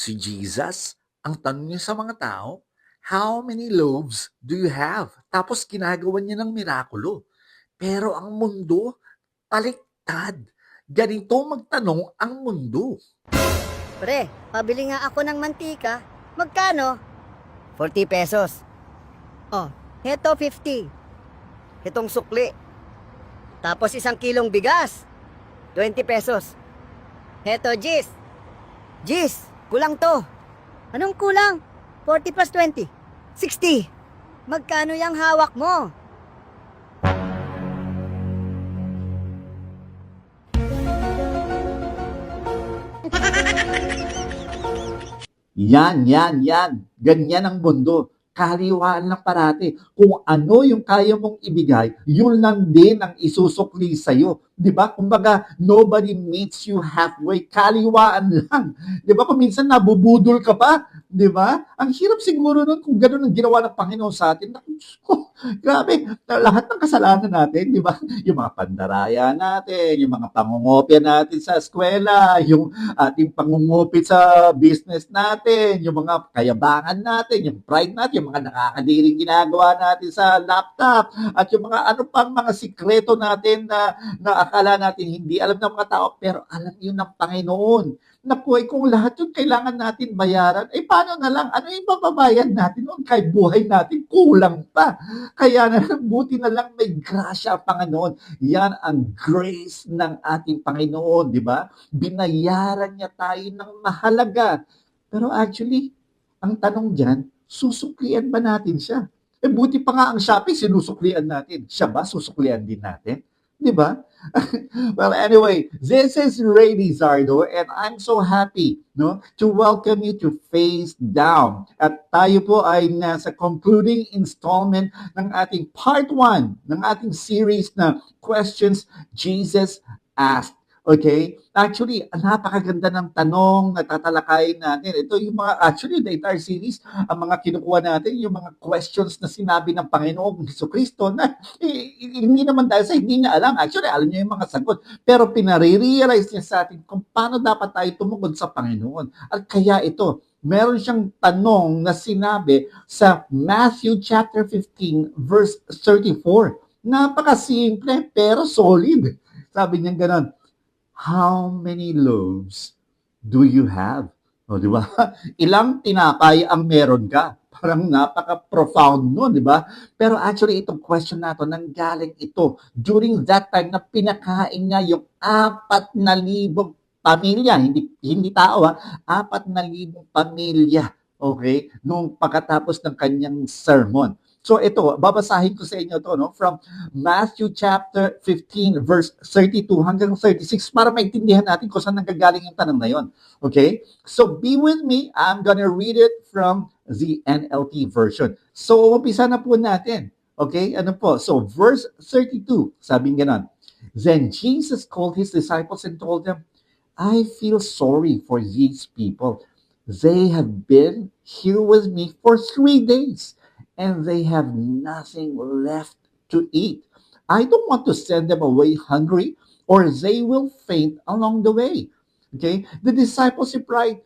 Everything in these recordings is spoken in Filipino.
Si Jesus, ang tanong niya sa mga tao, how many loaves do you have? Tapos ginagawa niya ng mirakulo. Pero ang mundo, baliktad. Ganito magtanong ang mundo. Pre, pabili nga ako ng mantika. Magkano? 40 pesos. Oh, heto 50. Hetong sukli. Tapos 1 kilong bigas. 20 pesos. Heto Gis. Gis, kulang to. Anong kulang? 40 plus 20. 60. Magkano yung hawak mo? Yan. Ganyan ang mundo. Kaliwaan lang parati. Kung ano yung kaya mong ibigay, yun lang din ang isusukli sa'yo. Di ba? Kumbaga, nobody meets you halfway. Kaliwaan lang. Di ba? Kung minsan nabubudol ka pa, di ba? Ang hirap siguro nun kung gano'n ang ginawa ng Panginoon sa atin. Naku, Diyos ko, grabe. Lahat ng kasalanan natin, di ba? Yung mga pandaraya natin, yung mga pangungopia natin sa eskwela, yung ating pangungupit sa business natin, yung mga kayabangan natin, yung pride natin, yung mga nakakadiring ginagawa natin sa laptop, at yung mga ano pang mga sikreto natin na akala natin hindi alam ng mga tao, pero alam yun ng Panginoon. Naku, kung lahat yun kailangan natin bayaran, paano na lang? Ano yung mababayad natin noon? Kahit buhay natin, kulang pa. Kaya na lang, buti na lang may grasya ang Panginoon. Yan ang grace ng ating Panginoon, di ba? Binayaran niya tayo ng mahalaga. Pero actually, ang tanong dyan, susuklian ba natin siya? Buti pa nga ang Shopee, sinusuklian natin. Siya ba, susuklian din natin? Di ba? Well, anyway, this is Ray Lizardo and I'm so happy to welcome you to Face Down. At tayo po ay nasa concluding installment ng ating part 1 ng ating series na Questions Jesus Asked. Okay? Actually, napakaganda ng tanong na tatalakayin natin. Ito yung mga, actually, the entire series, ang mga kinukuha natin, yung mga questions na sinabi ng Panginoong Jesucristo na hindi naman dahil sa hindi niya alam. Actually, alam niya yung mga sagot. Pero pinare-realize niya sa atin kung paano dapat tayo tumugod sa Panginoon. At kaya ito, meron siyang tanong na sinabi sa Matthew chapter 15, verse 34. Napakasimple, pero solid. Sabi niya ganon, how many loaves do you have? O, di ba? Ilang tinapay ang meron ka? Parang napaka-profound nun, di ba? Pero actually, itong question na to, nanggaling ito during that time na pinakain niya yung 4,000 pamilya, hindi tao ha, 4,000 pamilya, okay? Nung pagkatapos ng kanyang sermon. So ito, babasahin ko sa inyo to from Matthew chapter 15 verse 32 hanggang 36 para maintindihan natin kung saan nanggagaling yung tanong na yon. Okay? So be with me. I'm gonna read it from the NLT version. So umpisa na po natin. Okay? Ano po? So verse 32, sabing ganon. Then Jesus called his disciples and told them, I feel sorry for these people. They have been here with me for 3 days and they have nothing left to eat. I don't want to send them away hungry or they will faint along the way. Okay? The disciples replied,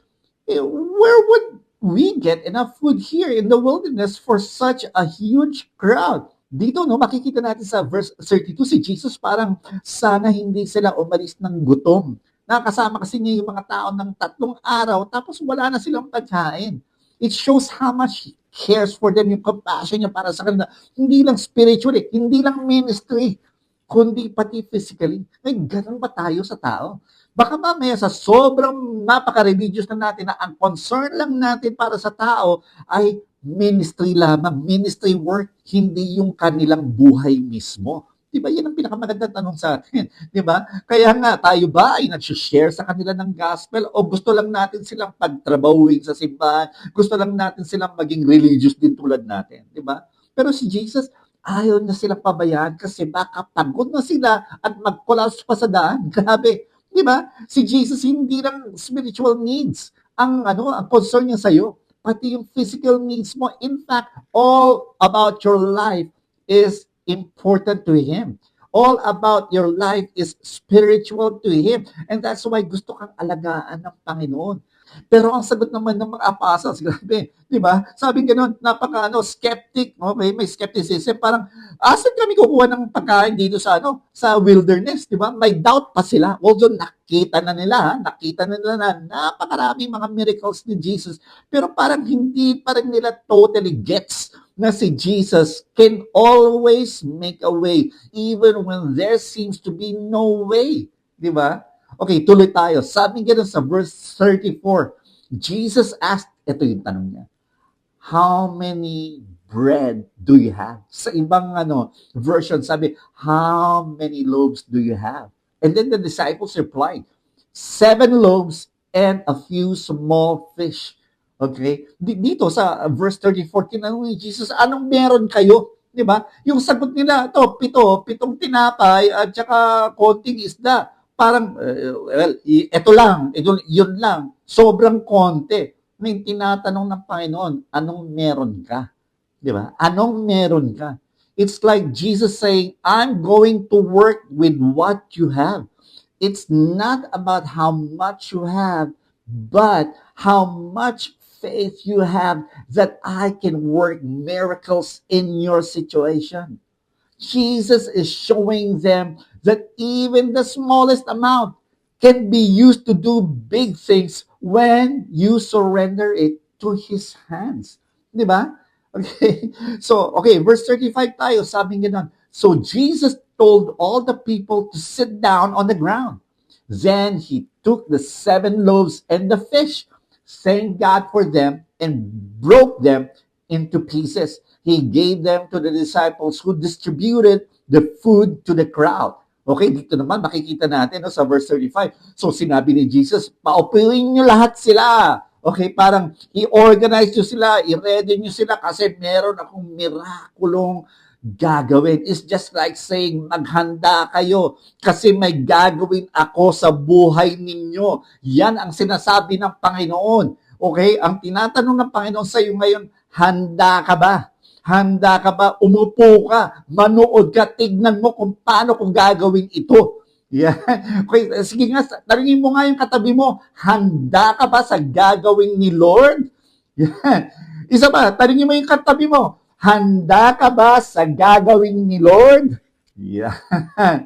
where would we get enough food here in the wilderness for such a huge crowd? Dito, makikita natin sa verse 32, si Jesus parang sana hindi sila umalis ng gutom. Nakasama kasi niya yung mga tao ng 3 araw, tapos wala na silang pagkain. It shows how much He cares for them, yung compassion niya para sa kanila. Hindi lang spiritually, hindi lang ministry, kundi pati physically. Ganun ba tayo sa tao? Baka mamaya sa sobrang napaka-religious na natin na ang concern lang natin para sa tao ay ministry lamang, ministry work, hindi yung kanilang buhay mismo. Di ba? Yan ang pinakamagandang tanong sa atin. Di ba? Kaya nga, tayo ba ay nag-share sa kanila ng gospel o gusto lang natin silang pagtrabahuin sa simbahan? Gusto lang natin silang maging religious din tulad natin. Di ba? Pero si Jesus, ayaw na silang pabayaan kasi baka pagod na sila at mag-collapse pa sa daan. Grabe. Di ba? Si Jesus, hindi lang spiritual needs ang concern niya sa'yo. Pati yung physical needs mo. In fact, all about your life is important to Him. All about your life is spiritual to Him. And that's why gusto kang alagaan ng Panginoon. Pero ang sagot naman ng mga apostles, grabe, 'di ba? Sabi gano'n, skeptic, okay, may skepticism, parang asan kami kukuha ng pagkain dito sa sa wilderness, 'di ba? May doubt pa sila. Although nakita na nila na napakaraming mga miracles ni Jesus, pero parang hindi pa rin nila totally gets na si Jesus can always make a way even when there seems to be no way, 'di ba? Okay, tuloy tayo. Sabi nga sa verse 34, Jesus asked, ito yung tanong niya, how many bread do you have? Sa ibang version, sabi, how many loaves do you have? And then the disciples replied, 7 loaves and a few small fish. Okay? Dito sa verse 34, tinanong ni Jesus, anong meron kayo? Di ba? Yung sagot nila, pitong tinapay at saka konting isda. Parang, yun lang. Sobrang konti. May tinatanong ng Panginoon, anong meron ka? Di ba? Anong meron ka? It's like Jesus saying, I'm going to work with what you have. It's not about how much you have, but how much faith you have that I can work miracles in your situation. Jesus is showing them that even the smallest amount can be used to do big things when you surrender it to His hands. Di ba? Okay. So, okay, verse 35 tayo, sabi nga nun, so Jesus told all the people to sit down on the ground. Then He took the 7 loaves and the fish, thanked God for them, and broke them into pieces. He gave them to the disciples who distributed the food to the crowd. Okay, dito naman makikita natin sa verse 35. So sinabi ni Jesus, paupuin nyo lahat sila. Okay, parang i-organize nyo sila, i-ready nyo sila kasi meron akong mirakulong gagawin. It's just like saying, maghanda kayo kasi may gagawin ako sa buhay ninyo. Yan ang sinasabi ng Panginoon. Okay, ang tinatanong ng Panginoon sa iyo ngayon, handa ka ba? Handa ka ba? Umupo ka, manood ka, tignan mo kung paano kung gagawin ito. Yan. Okay, sige nga, tanungin mo nga yung katabi mo, handa ka ba sa gagawin ni Lord? Yan. Isa pa, tanungin mo yung katabi mo, handa ka ba sa gagawin ni Lord? Yan.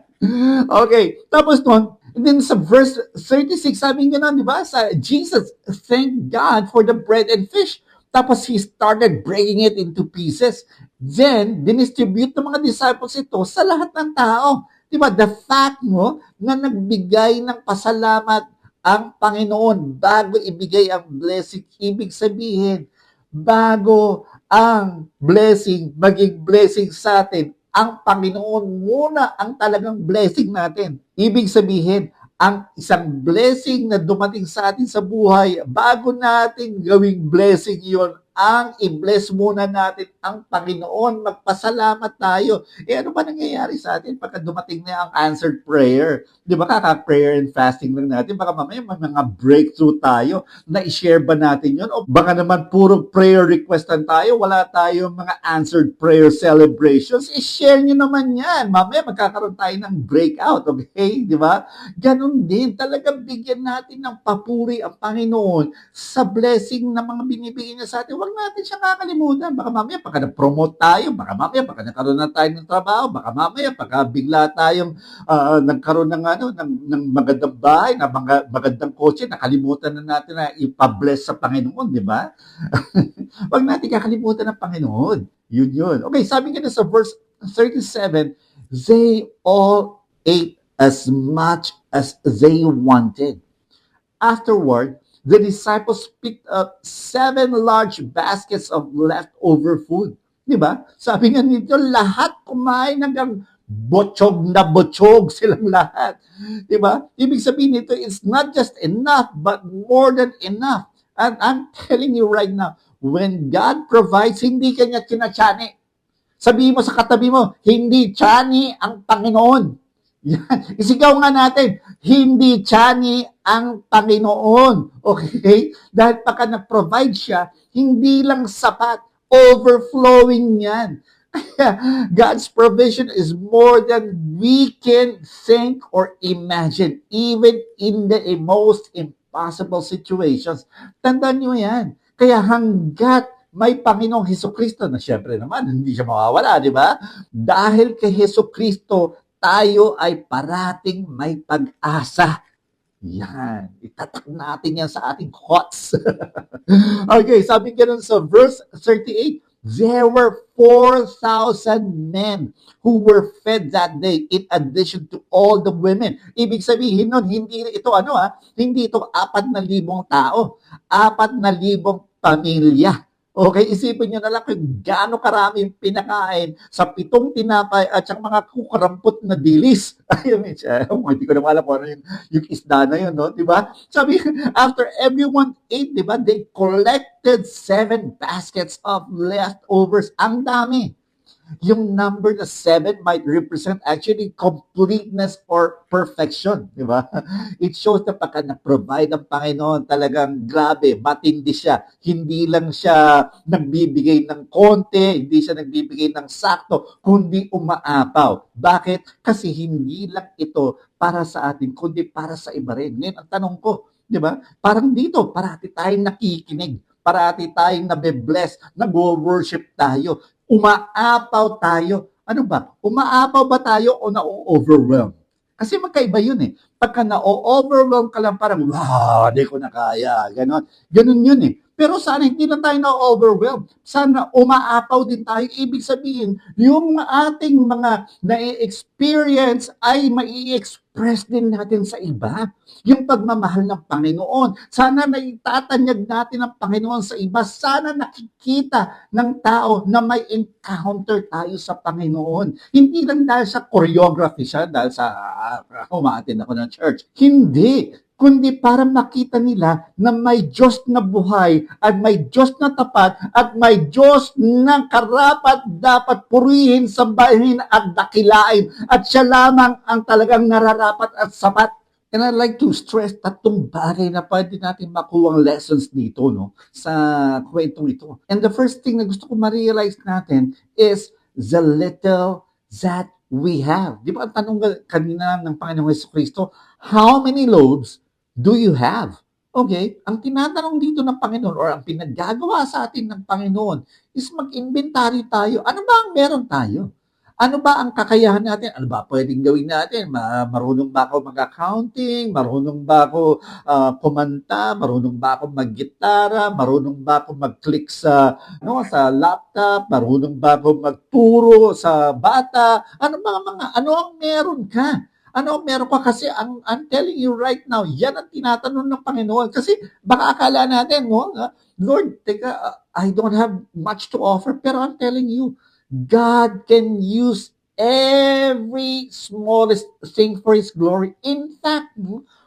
Okay, tapos nun, then sa verse 36, sabi nga na, di ba, sa Jesus, thank God for the bread and fish. Tapos he started breaking it into pieces. Then, dinistribute ng mga disciples ito sa lahat ng tao. Diba? The fact mo na nagbigay ng pasalamat ang Panginoon bago ibigay ang blessing, ibig sabihin, bago ang blessing maging blessing sa atin, ang Panginoon muna ang talagang blessing natin. Ibig sabihin, ang isang blessing na dumating sa atin sa buhay, bago natin gawing blessing yon, ang i-bless muna natin ang Panginoon, magpasalamat tayo. Ano ba nangyayari sa atin pagka dumating na ang answered prayer? Di ba kaka-prayer and fasting lang natin, baka mamaya may mga breakthrough tayo, na i-share ba natin yon? O baka naman puro prayer request lang tayo, wala tayong mga answered prayer celebrations, i-share nyo naman yan. Mamaya magkakaroon tayo ng breakout, okay? Di ba? Ganon din, talagang bigyan natin ng papuri ang Panginoon sa blessing na mga binibigyan niya sa atin. Huwag natin siya kakalimutan. Baka mamaya pagka na-promote tayo, baka mamaya pagka nagkaroon na tayo ng trabaho, baka mamaya pagka bigla tayong nagkaroon ng magandang bahay, na magandang kotse, nakalimutan na natin na ipabless sa Panginoon, di ba? Huwag natin kakalimutan ng Panginoon. Yun. Okay, sabi nga na sa verse 37, they all ate as much as they wanted. Afterward, the disciples picked up 7 large baskets of leftover food. Di ba? Sabi nga nito, lahat kumain hanggang botsyog na botsyog silang lahat. Di ba? Ibig sabihin nito, it's not just enough, but more than enough. And I'm telling you right now, when God provides, hindi kanya kinatsani. Sabihin mo sa katabi mo, hindi tsani ang Panginoon. Yan. Isigaw nga natin, hindi tsani ang Panginoon. Okay? Dahil pagka nag-provide siya, hindi lang sapat, overflowing yan. God's provision is more than we can think or imagine, even in the most possible situations. Tandaan nyo yan. Kaya hanggat may Panginoong Hesukristo na siyempre naman, hindi siya mawawala, di ba? Dahil kay Hesukristo, tayo ay parating may pag-asa. Yan. Itatak natin yan sa ating hearts. Okay, sabi ganun sa verse 38, there were 4,000 men who were fed that day in addition to all the women. Ibig sabihin nun, hindi ito hindi ito 4,000 tao. 4,000 pamilya. Okay, isipin nyo na lang kung gaano karami yung pinakain sa 7 tinapay at saka mga kukarampot na dilis. Ayun, hindi ko na alam kung ano yung isda na yun, no? Diba? Sabi, after everyone ate, diba, they collected 7 baskets of leftovers. Ang dami. Yung number na 7 might represent actually completeness or perfection, di ba? It shows na pagka nag-provide ang Panginoon, talagang grabe, matindi siya. Hindi lang siya nagbibigay ng konti, hindi siya nagbibigay ng sakto, kundi umaapaw. Bakit? Kasi hindi lang ito para sa atin, kundi para sa iba rin. Ngayon, ang tanong ko, di ba? Parang dito, parati tayong nakikinig, parati tayong nabe-bless, nag-worship tayo, umaapaw tayo. Ano ba? Umaapaw ba tayo o na-overwhelm? Kasi magkaiba yun eh. Pagka na-overwhelm ka lang parang, di ko na kaya. Ganon. Ganon yun eh. Pero sana hindi lang tayo na-overwhelm. Sana umaapaw din tayo. Ibig sabihin, yung ating mga na-experience ay mai-express din natin sa iba. Yung pagmamahal ng Panginoon. Sana naitatanyag natin ang Panginoon sa iba. Sana nakikita ng tao na may encounter tayo sa Panginoon. Hindi lang dahil sa choreography siya, dahil sa umaattend ako ng church. Hindi. Kundi para makita nila na may Diyos na buhay at may Diyos na tapat at may Diyos na karapat dapat purihin, sambahin at dakilain at siya lamang ang talagang nararapat at sapat. And I'd like to stress 3 bagay na pwede natin makuha lessons dito, no, sa kwentong ito. And the first thing na gusto ko ma-realize natin is the little that we have. Di ba ang tanong kanina ng Panginoong Jesucristo, how many loaves do you have? Okay, ang tinatanong dito ng Panginoon or ang pinaggagawa sa atin ng Panginoon is mag-inventory tayo. Ano ba ang meron tayo? Ano ba ang kakayahan natin? Ano ba pwedeng gawin natin? Marunong ba ako mag-accounting? Marunong ba ako kumanta? Marunong ba ako mag-gitara? Marunong ba ako mag-click sa laptop? Marunong ba ako magturo sa bata? Ano ang meron ka? Ano ang meron ka? Kasi I'm telling you right now, yan ang tinatanong ng Panginoon. Kasi baka akala natin, Lord, I don't have much to offer, pero I'm telling you, God can use every smallest thing for His glory. In fact,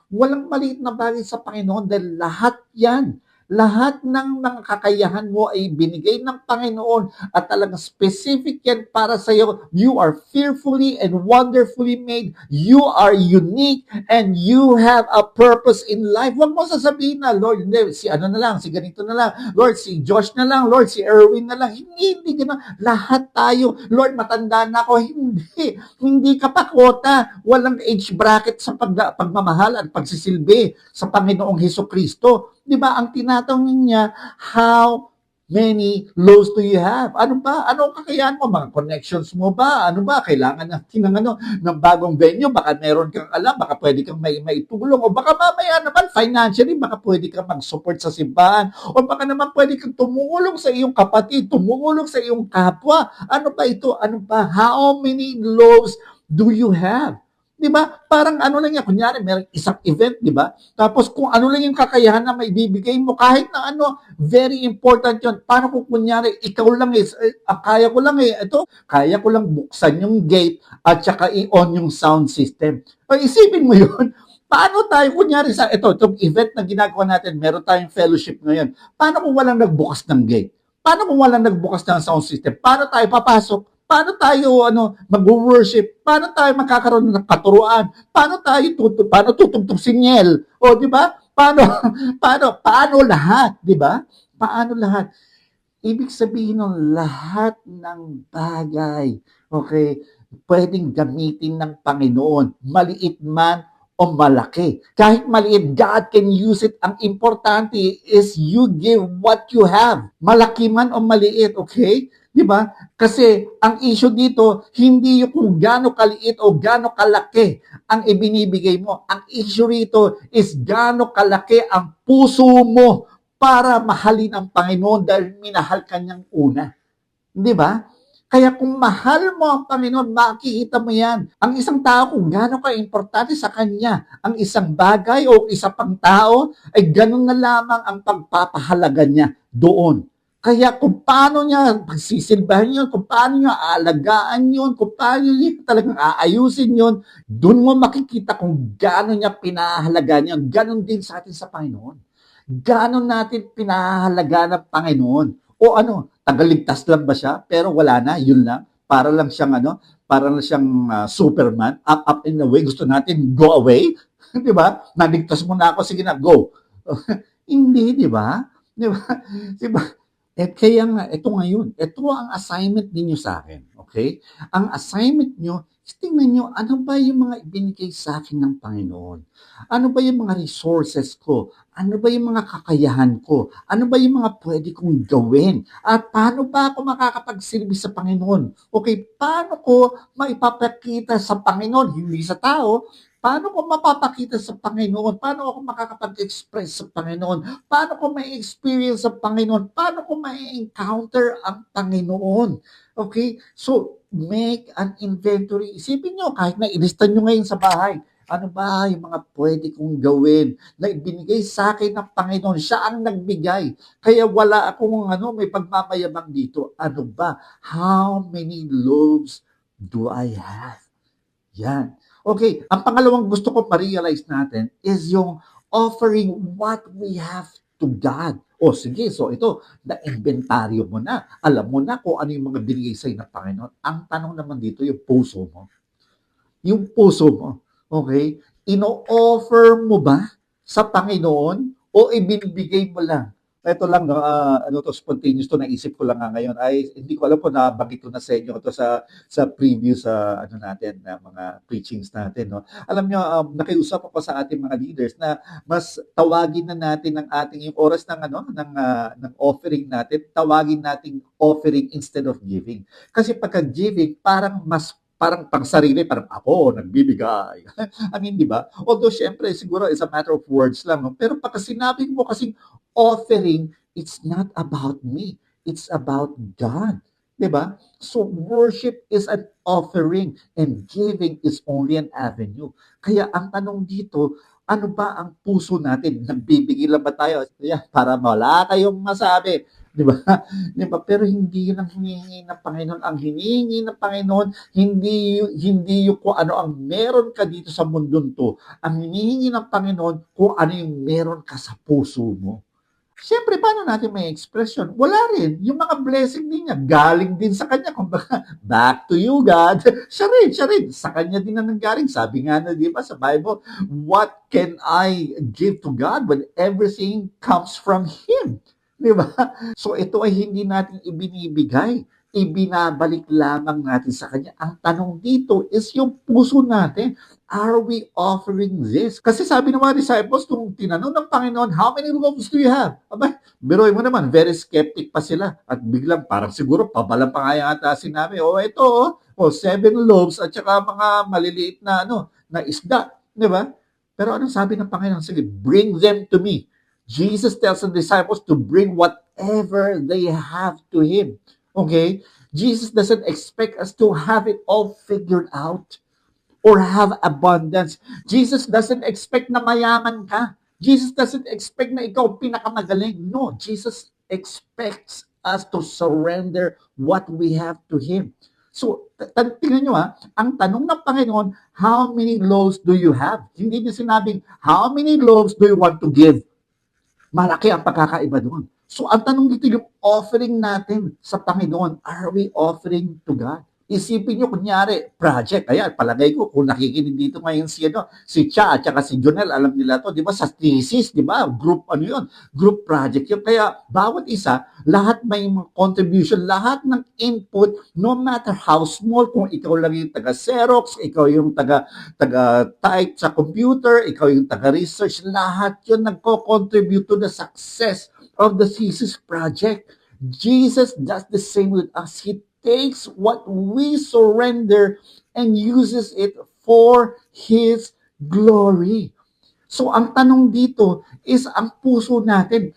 walang maliit na bagay sa Panginoon dahil lahat yan, lahat ng mga kakayahan mo ay binigay ng Panginoon at talagang specific yan para sa iyo. You are fearfully and wonderfully made. You are unique and you have a purpose in life. Huwag mo sasabihin na, Lord, hindi, si ganito na lang. Lord, si Josh na lang. Lord, si Erwin na lang. Hindi gano'n. Lahat tayo. Lord, matanda na ako. Hindi ka pa kota. Walang age bracket sa pagmamahal at pagsisilbi sa Panginoong Hesukristo. Di ba, ang tinatanong niya, how many loaves do you have? Ano ba? Ano ang kakayahan mo? Mga connections mo ba? Ano ba? Kailangan natin ng bagong venue? Baka meron kang alam, baka pwede kang maitulong, o baka mamaya naman financially, baka pwede kang mag-support sa simbahan, o baka naman pwede kang tumulong sa iyong kapatid, tumulong sa iyong kapwa. Ano ba ito? Ano ba? How many loaves do you have? Di ba? Parang lang yan, kunyari, may isang event, di ba? Tapos kung ano lang yung kakayahan na may bibigay mo, kahit na very important yun. Paano kung kunyari, ikaw lang kaya ko lang buksan yung gate at saka i-on yung sound system. O isipin mo yun, paano tayo, kunyari itong event na ginagawa natin, meron tayong fellowship ngayon. Paano kung walang nagbukas ng gate? Paano kung walang nagbukas ng sound system? Paano tayo papasok? Paano tayo mag-worship? Paano tayo magkakaroon ng katuruan? Paano tutugtog sinyel? O di ba? Paano lahat, di ba? Paano lahat? Ibig sabihin ng lahat ng bagay, okay, pwedeng gamitin ng Panginoon, maliit man o malaki. Kahit maliit, God can use it. Ang importante is you give what you have. Malaki man o maliit, okay? Di ba? Kasi ang issue dito, hindi yung kung gaano kaliit o gaano kalaki ang ibinibigay mo. Ang issue rito is gaano kalaki ang puso mo para mahalin ang Panginoon dahil minahal ka niyang una. Di ba? Kaya kung mahal mo ang Panginoon, makikita mo yan. Ang isang tao, kung gaano ka-importante sa Kanya, ang isang bagay o isa pang tao, ay ganun na lamang ang pagpapahalaga niya doon. Kaya kung paano niya pagsisilbahan yun, kung paano niya aalagaan yun, kung paano niya talagang aayusin yun, doon mo makikita kung gaano niya pinahalagaan yun. Ganon din sa atin sa Panginoon. Gaano natin pinahalagaan ng Panginoon. O ano, tagaligtas lang ba siya? Pero wala na, yun lang. Para lang siyang para lang siyang Superman, up and away. Gusto natin go away, 'di ba? Naligtas mo na ako, sige na, go. Hindi, 'di ba? 'Di ba? 'Di ba? Kaya nga, ito ngayon, ito ang assignment ninyo sa akin, okay? Ang assignment nyo, tingnan nyo, ano ba yung mga ibinigay sa akin ng Panginoon? Ano ba yung mga resources ko? Ano ba yung mga kakayahan ko? Ano ba yung mga pwede kong gawin? At paano ba ako makakapagsilbi sa Panginoon? Okay, paano ko maipapakita sa Panginoon, hindi sa tao, paano ko mapapakita sa Panginoon? Paano ako makakapag-express sa Panginoon? Paano ko may-experience sa Panginoon? Paano ko may-encounter ang Panginoon? Okay? So, make an inventory. Isipin nyo, kahit na ilista nyo ngayon sa bahay, ano ba yung mga pwede kong gawin na ibinigay sa akin ng Panginoon? Siya ang nagbigay. Kaya wala akong may pagmamayabang dito. Ano ba? How many loaves do I have? Yan. Okay, ang pangalawang gusto ko ma-realize natin is yung offering what we have to God. O sige, so ito, na-inventaryo mo na. Alam mo na kung ano yung mga binigay sa'yo ng Panginoon. Ang tanong naman dito, yung puso mo. Yung puso mo, okay? Ino-offer mo ba sa Panginoon o ibinibigay mo lang? Ito lang, spontaneous to, naisip ko lang ngayon. Ay, hindi ko alam kung nabanggit ko na sa inyo ito sa previous natin, na mga preachings natin. No? Alam nyo, nakiusap ako sa ating mga leaders na mas tawagin na natin ang ating yung oras ng offering natin, tawagin nating offering instead of giving. Kasi pagka giving, parang pang sarili, parang ako, nagbibigay. I mean, di ba? Although, syempre, siguro, it's a matter of words lang. No? Pero pagka sinabi mo kasing offering, it's not about me. It's about God. Di ba? So, worship is an offering and giving is only an avenue. Kaya ang tanong dito, ano ba ang puso natin? Nagbibigay lang ba tayo? Yeah, para wala kayong masabi. Di ba? Di ba? Pero hindi yun ang hinihingi ng Panginoon. Ang hinihingi ng Panginoon, hindi yung kung ano ang meron ka dito sa mundong to. Ang hinihingi ng Panginoon, kung ano yung meron ka sa puso mo. Siyempre, paano natin may expression? Wala rin. Yung mga blessing din niya, galing din sa Kanya. Kumbaga, back to you, God. Siya rin. Sa Kanya din na nanggaling. Sabi nga na, di ba, sa Bible, what can I give to God when everything comes from Him? Di ba? So ito ay hindi natin ibinibigay, ibinabalik lamang natin sa Kanya. Ang tanong dito is yung puso natin. Are we offering this? Kasi sabi ng mga disciples, nung tinanong ng Panginoon, how many loaves do you have? Aba, biruin mo naman, very skeptic pa sila. At biglang parang siguro, pabalang pa nga yata sinabi, ito, 7 loaves at saka mga maliliit na, na isda. Di ba? Pero anong sabi ng Panginoon? Sige, bring them to me. Jesus tells the disciples to bring whatever they have to Him. Okay? Jesus doesn't expect us to have it all figured out or have abundance. Jesus doesn't expect na mayaman ka. Jesus doesn't expect na ikaw pinakamagaling. No, Jesus expects us to surrender what we have to Him. So, tingnan nyo ang tanong ng Panginoon, how many loaves do you have? Hindi niya sinabing, how many loaves do you want to give? Malaki ang pagkakaiba doon. So, ang tanong dito, yung offering natin sa Panginoon, are we offering to God? Isipin nyo, kunyari, project. Ayan, palagay ko, kung nakikinig dito ngayon si Cha at saka si Jonel, alam nila to, di ba, sa thesis, di ba, group, ano yun, group project yun. Kaya, bawat isa, lahat may mga contribution, lahat ng input, no matter how small, kung ikaw lang yung taga-Xerox, ikaw yung taga-type sa computer, ikaw yung taga-research, lahat yun nagko-contribute to the success of the thesis project. Jesus does the same with us. He takes what we surrender and uses it for His glory. So ang tanong dito is ang puso natin,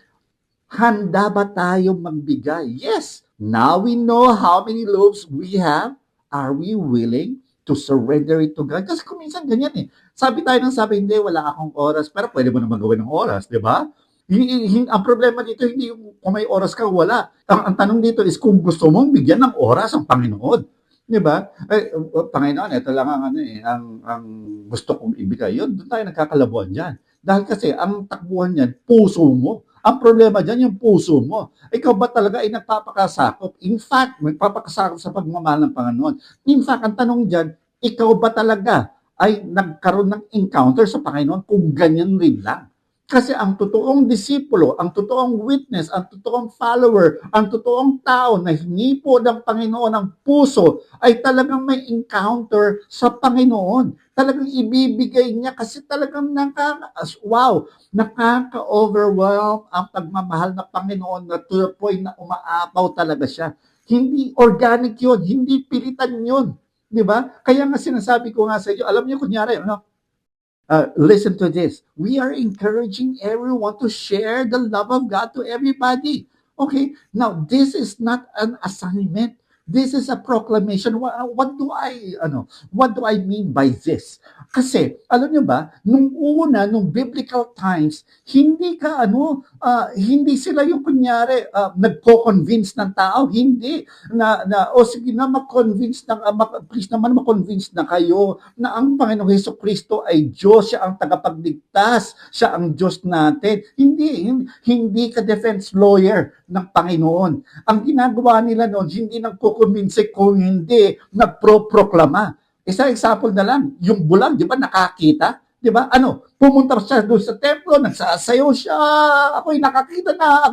handa ba tayo magbigay? Yes, now we know how many loaves we have. Are we willing to surrender it to God? Kasi kung minsan ganyan eh. Sabi tayo ng sabi, hindi, wala akong oras. Pero pwede mo naman gawin ng oras, di ba? Ang problema dito, hindi yung kung may oras ka, wala. Ang tanong dito is kung gusto mong bigyan ng oras ang Panginoon. Di ba? Panginoon, ito lang ang ang gusto kong ibigay. Yun, doon tayo nagkakalabuan dyan. Dahil kasi, ang takbuhan niyan, puso mo. Ang problema dyan, yung puso mo. Ikaw ba talaga ay nagpapakasakop? In fact, nagpapakasakop sa pagmamahal ng Panginoon. In fact, ang tanong dyan, ikaw ba talaga ay nagkaroon ng encounter sa Panginoon kung ganyan rin lang? Kasi ang totoong disipulo, ang totoong witness, ang totoong follower, ang totoong tao na hinipo ng Panginoon ang puso ay talagang may encounter sa Panginoon. Talagang ibibigay niya kasi talagang nakaka-overwhelm ang pagmamahal ng Panginoon na to the point na umaapaw talaga siya. Hindi organic yun, hindi pilitan yun. Di ba? Kaya nga sinasabi ko nga sa inyo, alam niyo kunyari, listen to this. We are encouraging everyone to share the love of God to everybody. Okay? Now, this is not an assignment. This is a proclamation. What do I mean by this? Kasi, alam niyo ba, nung biblical times, hindi sila yung kunyari, nagpo-convince ng tao, hindi, sige na, please naman ma-convince na kayo na ang Panginoong Hesukristo ay Diyos, siya ang tagapagligtas, siya ang Diyos natin. Hindi ka defense lawyer ng Panginoon. Ang ginagawa nila noon, hindi nagkukumbinse kung hindi nagproproklama. Isang example na lang, yung bulag, di ba, nakakita? Di ba? Pumunta siya doon sa templo, nagsasayaw siya, ako'y nakakita na.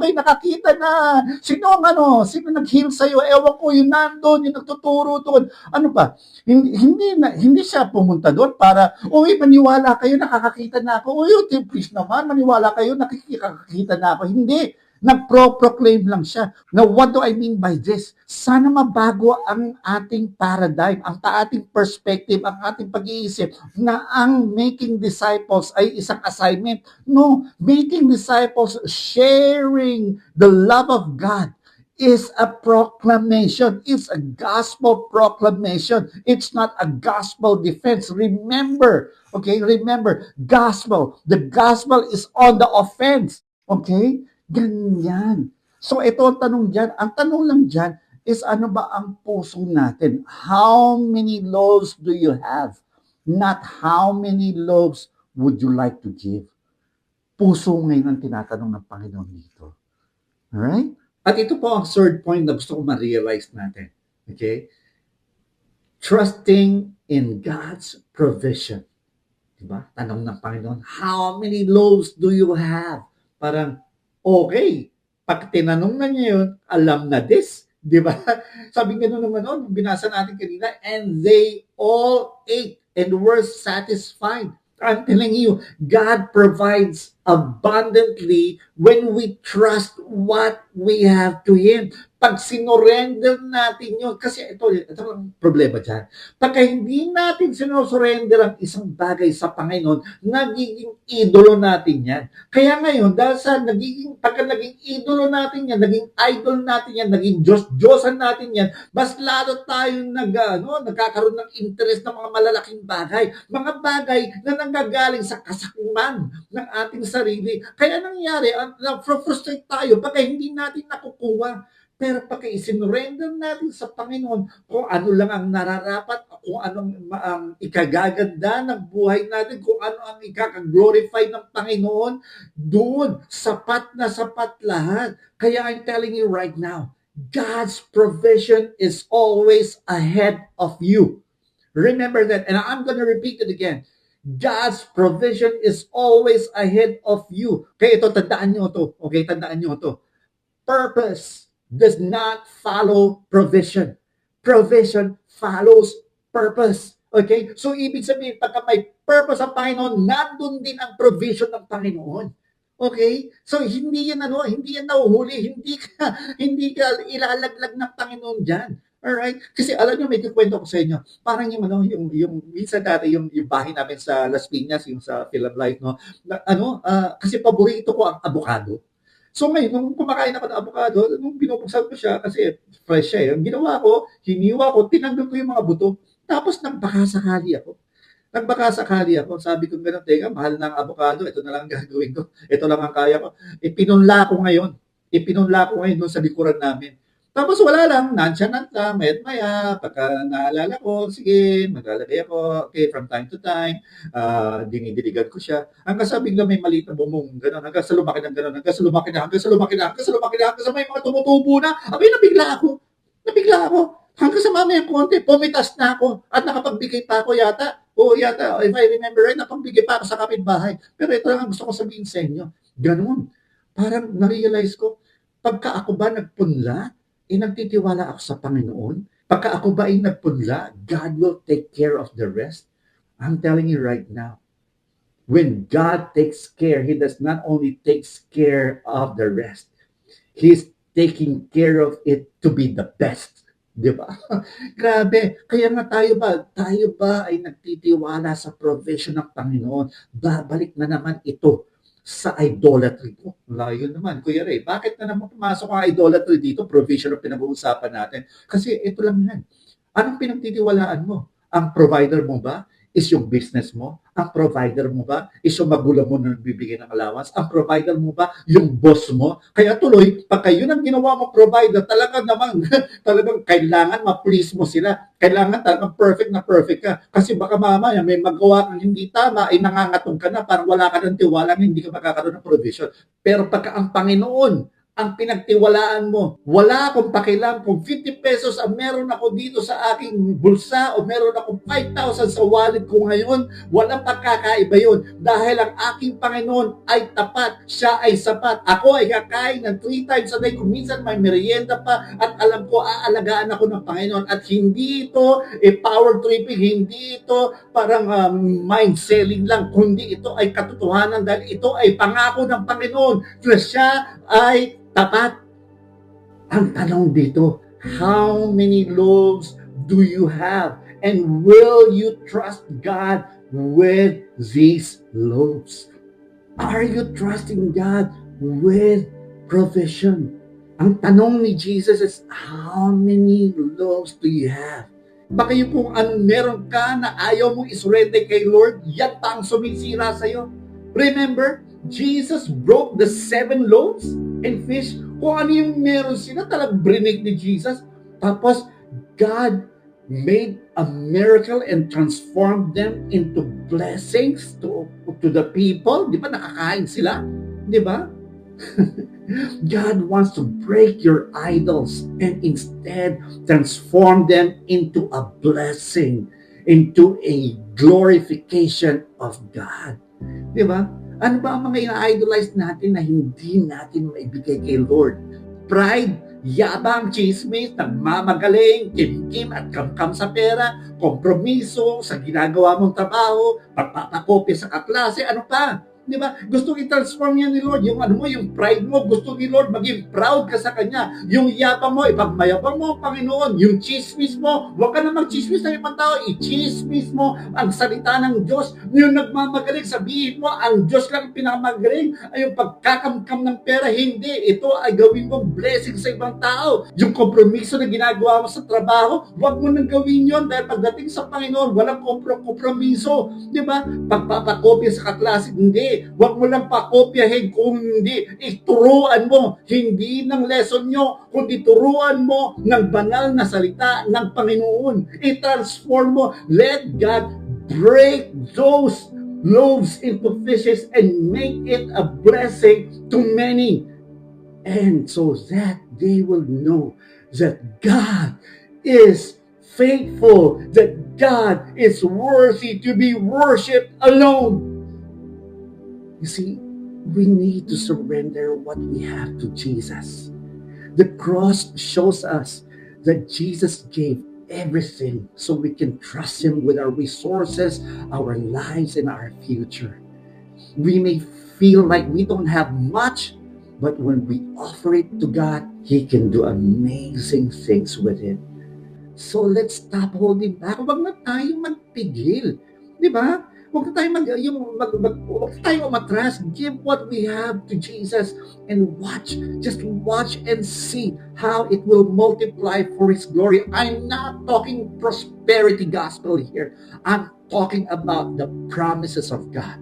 Sino nag-heal sa'yo? Ewan ko, yun nandun, yung nagtuturo doon. Ano ba? Hindi siya pumunta doon para, maniwala kayo, nakakakita na ako. Please naman, maniwala kayo, nakikita na ako. Hindi. Nagpro-proclaim lang siya. Now, what do I mean by this? Sana mabago ang ating paradigm, ang ating perspective, ang ating pag-iisip na ang making disciples ay isang assignment. No, making disciples, sharing the love of God is a proclamation. It's a gospel proclamation. It's not a gospel defense. Remember, gospel. The gospel is on the offense. Okay? Ganyan. So ito ang tanong dyan. Ang tanong lang dyan is ano ba ang puso natin? How many loaves do you have? Not how many loaves would you like to give? Puso ngayon ang tinatanong ng Panginoon dito. Alright? At ito po ang third point na gusto ko ma-realize natin. Okay? Trusting in God's provision. Diba? Tanong ng Panginoon, how many loaves do you have? Parang, okay, pag tinanong na niya yun, alam na this, di ba? Sabi nga naman binasa natin kanina, and they all ate and were satisfied. I'm telling you, God provides abundantly when we trust what we have to Him. Pag sinorender natin yun, kasi ito ang problema dyan. Pagka hindi natin sinosurrender ang isang bagay sa Panginoon, nagiging idolo natin yan. Kaya ngayon, dahil sa pagka naging idolo natin yan, naging idol natin yan, naging Diyos-Diyosan natin yan, mas lalo tayong nagkakaroon ng interest ng mga malalaking bagay. Mga bagay na nanggagaling sa kasakuman ng ating sarili. Kaya nangyari, frustrate tayo pagka hindi natin nakukuha. Pero pagka isinurrender natin sa Panginoon kung ano lang ang nararapat, kung ano ang ikagaganda ng buhay natin, kung ano ang ikakaglorify ng Panginoon, doon, sapat na sapat lahat. Kaya I'm telling you right now, God's provision is always ahead of you. Remember that, and I'm going to repeat it again. God's provision is always ahead of you. Okay, ito, tandaan nyo to. Okay, tandaan nyo to. Purpose does not follow provision. Provision follows purpose. Okay? So, ibig sabihin, pagka may purpose ang Panginoon, nandun din ang provision ng Panginoon. Okay? So, hindi yan nahuhuli, hindi ka ilalaglag ng Panginoon diyan. Alright? Kasi alam niyo, may kikwento ko sa inyo. Parang yung minsan dati, yung bahay namin sa Las Piñas, yung sa Philip Life, no? Kasi paborito ko ang avocado. So ngayon, nung kumakain ako ng avocado, nung binubuksan ko siya, kasi fresh siya, yung ginawa ko, hiniwa ko, tinanggal ko yung mga buto, tapos nagbaka sakali ako, sabi ko gano'n, teka, mahal na ang avocado, ito na lang ang gagawin ko, ito lang ang kaya ko. Ipinunla ko ngayon doon sa likuran namin. Tapos wala lang, nonchalant lang, maya, pagka naalala ko, sige, maglalagay ako, okay, from time to time, dinidiligan ko siya. Hanggang sa bigla may maliit na bumong, gano'n, hanggang sa lumaki ng gano'n, hanggang sa may mga tumutubo na, abay, nabigla ako. Hanggang sa mamaya konti, pumitas na ako, at nakapagbigay pa ako yata, if I remember right, nakapagbigay pa ako sa kapitbahay. Pero ito lang ang gusto ko sabihin sa inyo, gano'n. Parang na-realize ko, pagka ako ba nagpunla, nagtitiwala ako sa Panginoon. Pagka ako ba ay nagpunla, God will take care of the rest. I'm telling you right now, when God takes care, He does not only takes care of the rest, He's taking care of it to be the best. Di ba? Grabe. Kaya nga tayo ba ay nagtitiwala sa provision ng Panginoon? Babalik na naman ito sa idolatry ko. Layo naman. Kuya Ray, bakit na naman pumasok ang idolatry dito? Provision ang pinag-uusapan natin. Kasi ito lang yan. Anong pinagtitiwalaan mo? Ang provider mo ba is yung business mo? Ang provider mo ba is yung magulang mo na nagbibigay ng allowance? Ang provider mo ba yung boss mo? Kaya tuloy, pagka yun ang ginawa mo provider, talagang kailangan ma-please mo sila. Kailangan talagang perfect na perfect ka. Kasi baka mamaya may magawa kang hindi tama, ay nangangatong ka na, parang wala ka ng tiwala, hindi ka makakaroon ng provision. Pero pagka ang Panginoon ang pinagtiwalaan mo. Wala akong pakialam kung 50 pesos ang meron ako dito sa aking bulsa o meron akong 5,000 sa wallet ko ngayon. Walang pagkakaiba yun. Dahil ang aking Panginoon ay tapat. Siya ay sapat. Ako ay kakain ng 3 times a day. Kung minsan may merienda pa at alam ko aalagaan ako ng Panginoon. At hindi ito power tripping. Hindi ito parang mind selling lang. Kundi ito ay katotohanan dahil ito ay pangako ng Panginoon na siya ay tapat. Ang tanong dito, how many loaves do you have? And will you trust God with these loaves? Are you trusting God with provision? Ang tanong ni Jesus is, how many loaves do you have? Baka yung kung meron ka na ayaw mong isurrender kay Lord, yan pa ang sumisira sa'yo. Remember, Jesus broke the 7 loaves and fish. Kung ano yung meron sila, talagang brinig ni Jesus. Tapos, God made a miracle and transformed them into blessings to the people. Di ba? Nakakain sila. Di ba? God wants to break your idols and instead transform them into a blessing, into a glorification of God. Di ba? Ano ba ang mga ina-idolize natin na hindi natin maibigay kay Lord? Pride, yabang, chismis, nagmamagaling, kim-kim at kam-kam sa pera, kompromiso sa ginagawa mong trabaho, pagpapakopya sa kaklase, ano pa? Di ba? Gusto i-transform yan ni Lord. Yung yung pride mo, gusto ni Lord maging proud ka sa Kanya. Yung yabang mo, ipagmayabang mo, Panginoon. Yung chismis mo, huwag ka na mag-chismis ng ibang tao. I-chismis mo ang salita ng Diyos. Yung nagmamagaling, sabihin mo, ang Diyos lang pinamagaling. Ay yung pagkakamkam ng pera, hindi. Ito ay gawin mo blessing sa ibang tao. Yung kompromiso na ginagawa mo sa trabaho, huwag mo nang gawin yon dahil pagdating sa Panginoon, walang kompromiso. Di ba? Pagpapakopya sa kaklase, hindi. Huwag mo lang pakopyahin kung hindi. Ituruan mo, hindi ng lesson nyo, kundi turuan mo ng banal na salita ng Panginoon. I-transform mo. Let God break those loaves into fishes and make it a blessing to many. And so that they will know that God is faithful, that God is worthy to be worshipped alone. You see, we need to surrender what we have to Jesus. The cross shows us that Jesus gave everything so we can trust Him with our resources, our lives, and our future. We may feel like we don't have much, but when we offer it to God, He can do amazing things with it. So let's stop holding back. Huwag na tayong magpigil. Di ba? Huwag na tayong huwag na tayong umatras. Give what we have to Jesus and watch. Just watch and see how it will multiply for His glory. I'm not talking prosperity gospel here. I'm talking about the promises of God.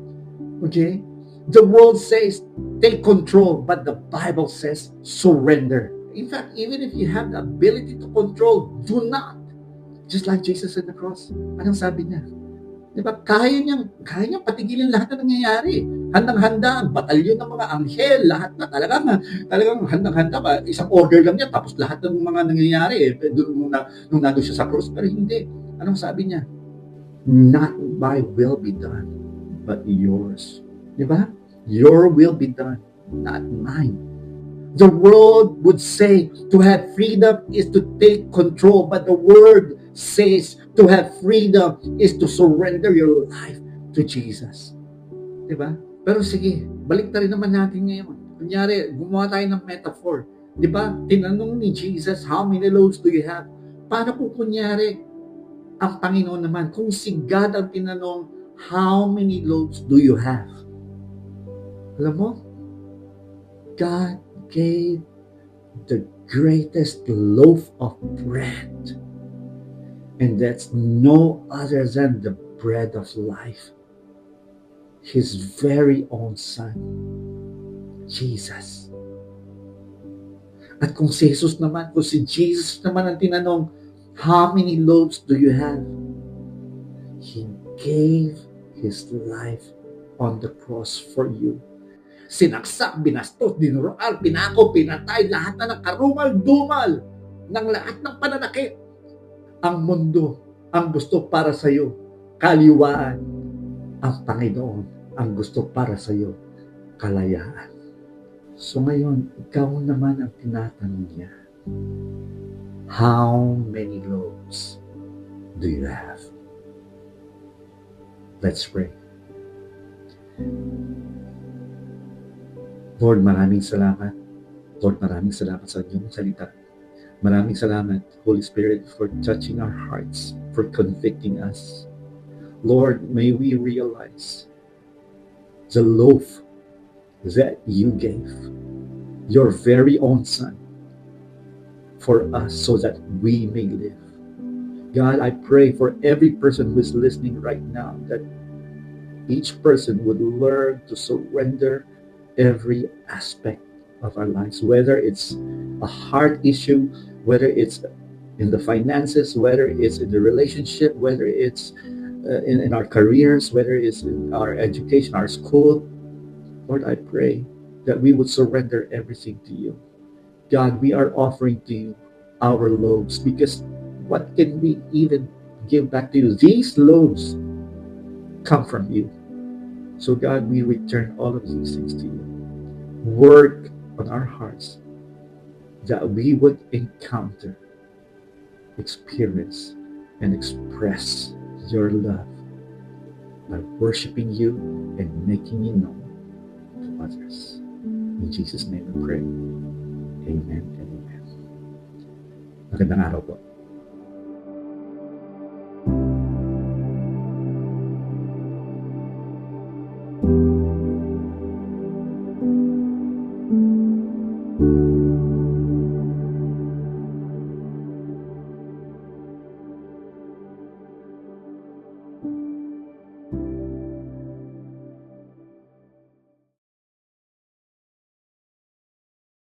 Okay? The world says take control, but the Bible says surrender. In fact, even if you have the ability to control, do not. Just like Jesus on the cross. Anong sabi niya? Di ba? Kaya niyang patigilin lahat na nangyayari. Handang-handa ang batalyon ng mga anghel, lahat na talagang handang-handa ba? Isang order lang niya, tapos lahat ng mga nangyayari, nung nandun siya sa cross. Pero hindi. Anong sabi niya? Not my will be done, but yours. Di ba? Your will be done, not mine. The world would say to have freedom is to take control, but the word says to have freedom is to surrender your life to Jesus. Diba? Pero sige, balik na rin naman natin ngayon. Kunyari, gumawa tayo ng metaphor. Diba? Tinanong ni Jesus, how many loaves do you have? Paano kung kunyari, ang Panginoon naman, kung si God ang tinanong, how many loaves do you have? Alam mo, God gave the greatest loaf of bread. And that's no other than the bread of life. His very own Son, Jesus. At kung si Jesus naman, kung si Jesus naman ang tinanong, how many loaves do you have? He gave His life on the cross for you. Sinaksak, binastos, dinuroan, pinako, pinatay, lahat na ng karumal-dumal ng lahat ng pananakit. Ang mundo ang gusto para sa iyo, kaliwaan. Ang Panginoon ang gusto para sa iyo, kalayaan. So ngayon, ikaw naman ang tinatanong niya, how many loaves do you have? Let's pray. Lord, maraming salamat. Lord, maraming salamat sa inyong salita. Maraming salamat, Holy Spirit, for touching our hearts, for convicting us. Lord, may we realize the loaf that you gave, your very own Son, for us so that we may live. God, I pray for every person who is listening right now that each person would learn to surrender every aspect of our lives, whether it's a heart issue, whether it's in the finances, whether it's in the relationship, whether it's in our careers, whether it's in our education, our school. Lord, I pray that we would surrender everything to you. God, we are offering to you our loaves, because what can we even give back to you? These loaves come from you. So God, we return all of these things to you. Work on our hearts that we would encounter, experience, and express your love by worshiping you and making you known to others. In Jesus' name we pray. Amen and amen. Magandang araw po.